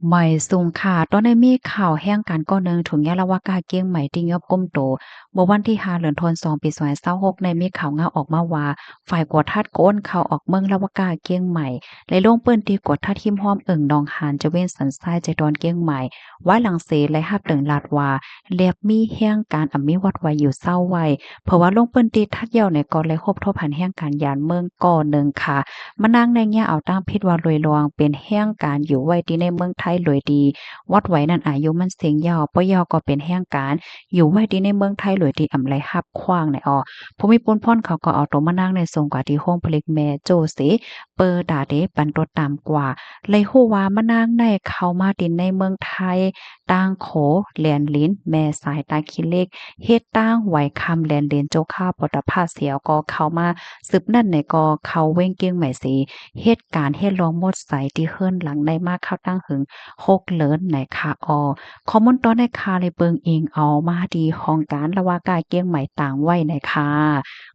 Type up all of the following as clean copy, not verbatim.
ไม่สูงค่ะตอนนี้มีข่าวแห่งการก่อเนืองถุงยาละวากาเกี้ยงใหม่ที่ยอบก้มโตเมื่อวันที่5เดือนธันวาคมปี2026ในมีข่าวงาออกมาว่าฝ่ายกวดทัดโก้นเข้าออกเมืองละวากาเกี้ยงใหม่และลงเปิ้นที่กวดทัดทิมห้อมเอิงดองหานจะเว้นสันทรายใจดอนเกี้ยงใหม่ว่าหลังเสและฮับเติงลาดว่าเรียบมีแห่งการอำมีวัดไว้อยู่เศร้าไว้เพราะว่าลงเปิ้นที่ทัดเหี่ยวในก่อนและครบทบหันแห่งการยานเมืองก่อหนึ่งค่ะมานั่งในแง่เอาตั้งพิษว่ารวยรวงเป็นแห่งการอยู่ไว้ที่ในเมืองไทยรวยดี วัดไว้นั่นอายุมันเสียงยาวปยาวก็เป็นแห่งการอยู่ไว้ดีในเมืองไทยหลวยดีอำไลฮับขว้างในผู้มีปนพ่นเขาก็เอาตัวมานั่งในทรงกว่าที่ห้องผลิตแม่โจเสเปิดดาเดปันตัวตามกว่าเลยฮู้ว่ามานั่งในเข้ามาดินในเมืองไทยต่างโขแลนลิ้นแม่สายตาขี้เล็กเฮ็ดตั้งไหวคำแลนเลนโจข้าปตภาเสียวก็เข้ามาสืบนั่นในก็เขาเว้งเกี้ยงใหม่สีเหตุการณ์เฮ็ดลองหมดใสที่เฮิรนหลังได้มาเข้าตั้งหึง โคกเลิศไหนคะคอมมอนตอนในคาเลยเบิงเองเอามาดีของการละว่ากายเกี้ยงใหม่ต่างไว้ไหนคะ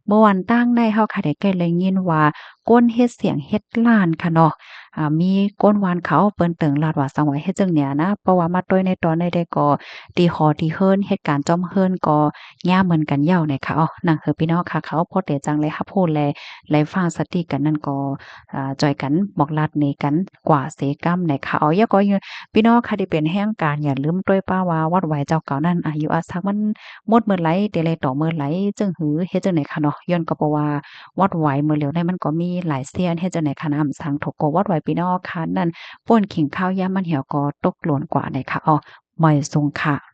เมื่อวันตั้งได้เฮาค่ะได้แก่เลยยินว่าก้นเฮ็ดเสียงเฮ็ดล้านค่ะเนาะมีก้นวานเขาเปิ้นเติงลาดว่าสังไว้เฮ็ดจังเนี่ยนะเพราะว่ามาต้วยในตอนใดๆก็ตีขอตีเฮิรนเหตุการณ์จ้อมเฮิรนก็ยามเหมือนกันยาวไหนคะนั่นคือพี่น้องค่ะเขาพอเดจังเลยรับพูดแลฟังสติกันนั่นก็จอยกันบอกลาดในกันกว่าเสกรรมไหนคะอย่าก็ พี่น้องค่ะที่เป็นแห่งการอย่าลืมด้วยป้าว่าวัดไหวเจ้าเก่านั้นอายุอาสักมันหมดเมื่อไหรเดลัยต่อเมื่อไหรจึงหือเฮ็ดจังได๋คะเนาะย้อนก็เพราะว่าวัดไหวเมื่อเหลียวได้มันก็มีหลายเซียนเฮ็ดจังได๋คะนำสังถกก็วัดไหวพี่น้องค่ะนั่นป่นขิงข้าวยามมันเหี่ยวก็ตกหล่นกว่าได้ค่ะไม่ทรงค่ะ